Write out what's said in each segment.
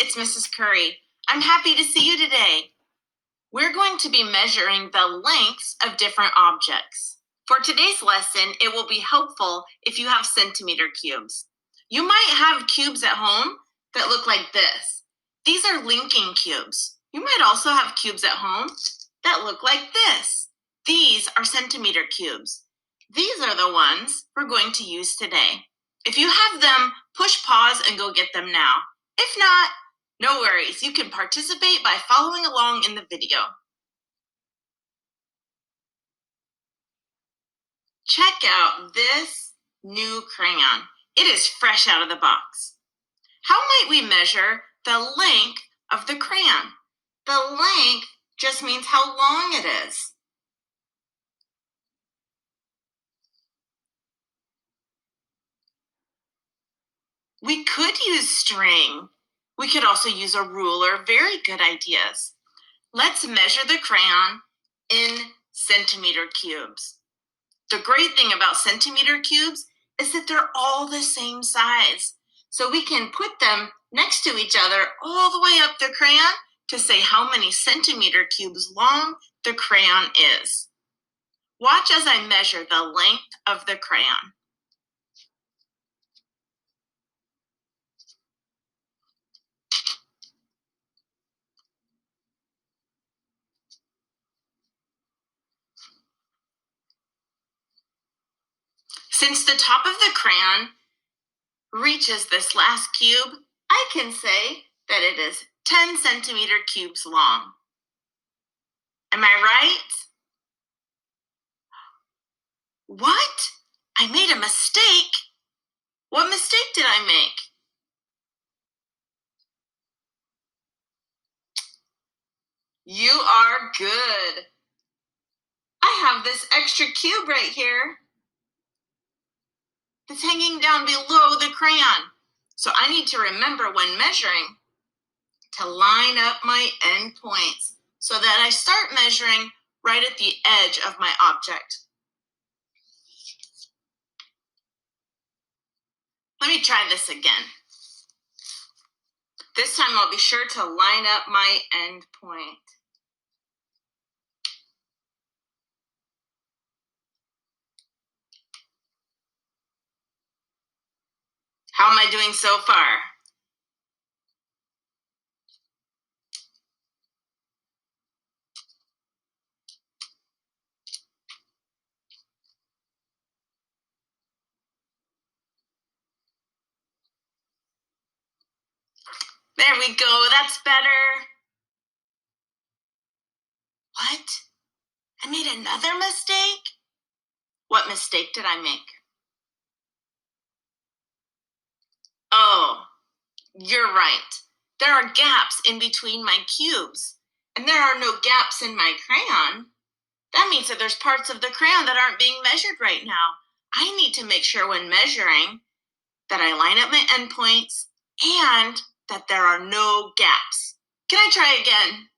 it's Mrs. Curry. I'm happy to see you today. We're going to be measuring the lengths of different objects. For today's lesson, it will be helpful if you have centimeter cubes. You might have cubes at home that look like this. These are linking cubes. You might also have cubes at home that look like this. These are centimeter cubes. These are the ones we're going to use today. If you have them, push pause and go get them now. If not, no worries. You can participate by following along in the video. Check out this new crayon. It is fresh out of the box. How might we measure the length of the crayon? The length just means how long it is. We could use string. We could also use a ruler. Very good ideas. Let's measure the crayon in centimeter cubes. The great thing about centimeter cubes is that they're all the same size. So we can put them next to each other all the way up the crayon to say how many centimeter cubes long the crayon is. Watch as I measure the length of the crayon. Since the top of the crayon reaches this last cube, I can say that it is 10 centimeter cubes long. Am I right? What? I made a mistake? What mistake did I make? You are good. I have this extra cube right here that's hanging down below the crayon. So I need to remember when measuring to line up my endpoints so that I start measuring right at the edge of my object. Let me try this again. This time I'll be sure to line up my endpoint. How am I doing so far? There we go, that's better. What? I made another mistake? What mistake did I make? Oh, you're right. There are gaps in between my cubes, and there are no gaps in my crayon. That means that there's parts of the crayon that aren't being measured right now. I need to make sure when measuring that I line up my endpoints and that there are no gaps. Can I try again?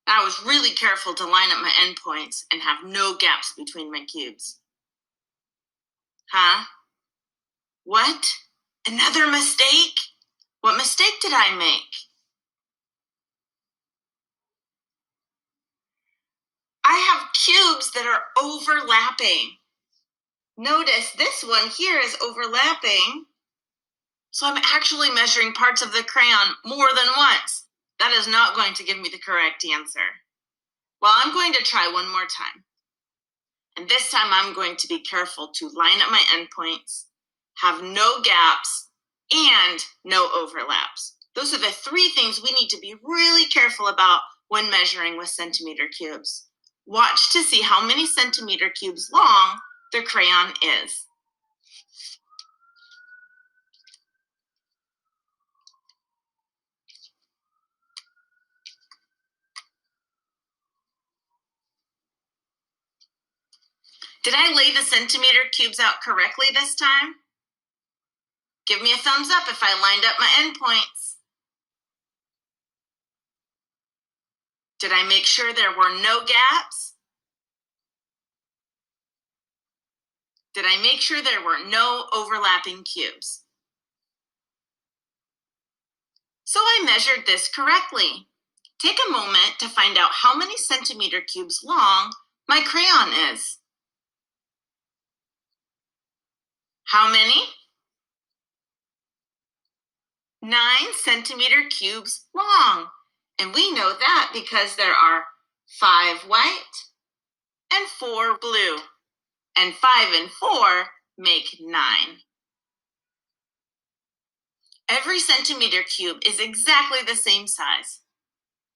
I was really careful to line up my endpoints and have no gaps between my cubes. Huh? What? Another mistake? What mistake did I make? I have cubes that are overlapping. Notice this one here is overlapping. So I'm actually measuring parts of the crayon more than once. That is not going to give me the correct answer. Well, I'm going to try one more time. And this time I'm going to be careful to line up my endpoints, have no gaps, and no overlaps. Those are the three things we need to be really careful about when measuring with centimeter cubes. Watch to see how many centimeter cubes long the crayon is. Did I lay the centimeter cubes out correctly this time? Give me a thumbs up if I lined up my endpoints. Did I make sure there were no gaps? Did I make sure there were no overlapping cubes? So I measured this correctly. Take a moment to find out how many centimeter cubes long my crayon is. How many? 9 centimeter cubes long. And we know that because there are 5 white and 4 blue. And 5 and 4 make 9. Every centimeter cube is exactly the same size.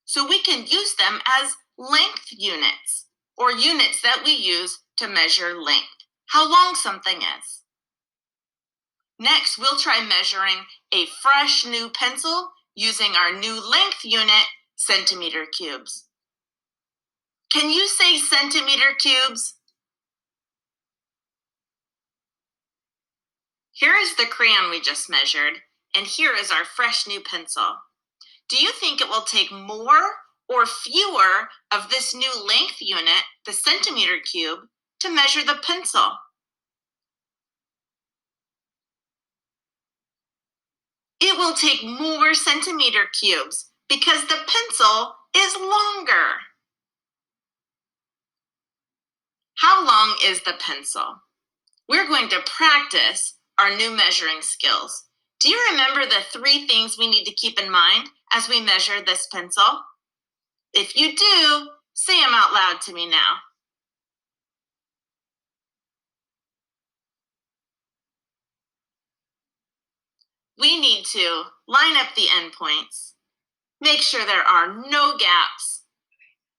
So we can use them as length units, or units that we use to measure length, how long something is. Next, we'll try measuring a fresh new pencil using our new length unit, centimeter cubes. Can you say centimeter cubes? Here is the crayon we just measured, and here is our fresh new pencil. Do you think it will take more or fewer of this new length unit, the centimeter cube, to measure the pencil? It will take more centimeter cubes because the pencil is longer. How long is the pencil? We're going to practice our new measuring skills. Do you remember the 3 things we need to keep in mind as we measure this pencil? If you do, say them out loud to me now. We need to line up the endpoints, make sure there are no gaps,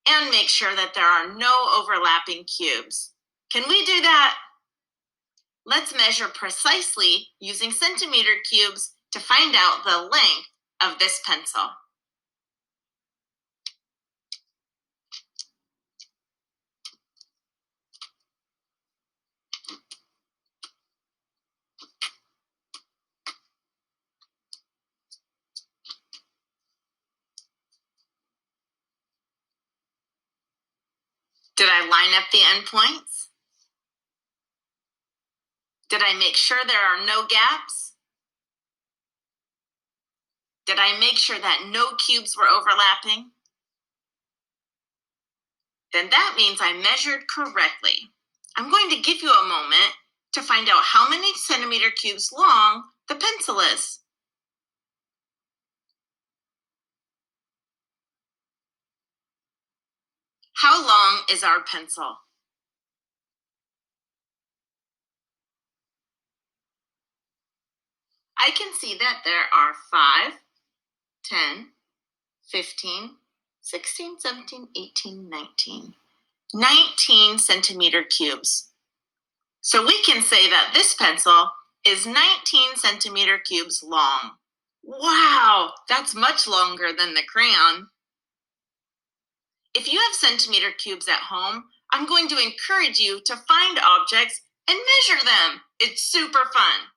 and make sure that there are no overlapping cubes. Can we do that? Let's measure precisely using centimeter cubes to find out the length of this pencil. Did I line up the endpoints? Did I make sure there are no gaps? Did I make sure that no cubes were overlapping? Then that means I measured correctly. I'm going to give you a moment to find out how many centimeter cubes long the pencil is. How long is our pencil? I can see that there are 5, 10, 15, 16, 17, 18, 19. 19 centimeter cubes. So we can say that this pencil is 19 centimeter cubes long. Wow, that's much longer than the crayon. If you have centimeter cubes at home, I'm going to encourage you to find objects and measure them. It's super fun.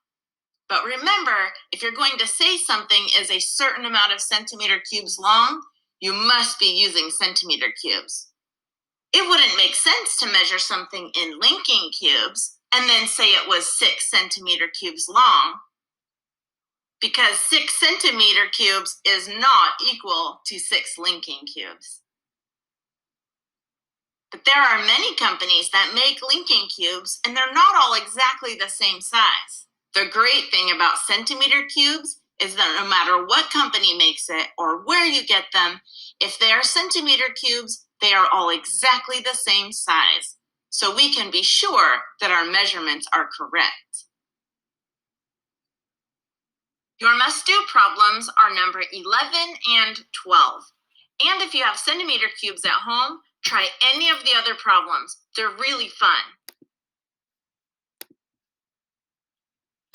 But remember, if you're going to say something is a certain amount of centimeter cubes long, you must be using centimeter cubes. It wouldn't make sense to measure something in linking cubes and then say it was 6 centimeter cubes long, because 6 centimeter cubes is not equal to 6 linking cubes. But there are many companies that make linking cubes, and they're not all exactly the same size. The great thing about centimeter cubes is that no matter what company makes it or where you get them, if they are centimeter cubes, they are all exactly the same size. So we can be sure that our measurements are correct. Your must-do problems are number 11 and 12. And if you have centimeter cubes at home, try any of the other problems. They're really fun.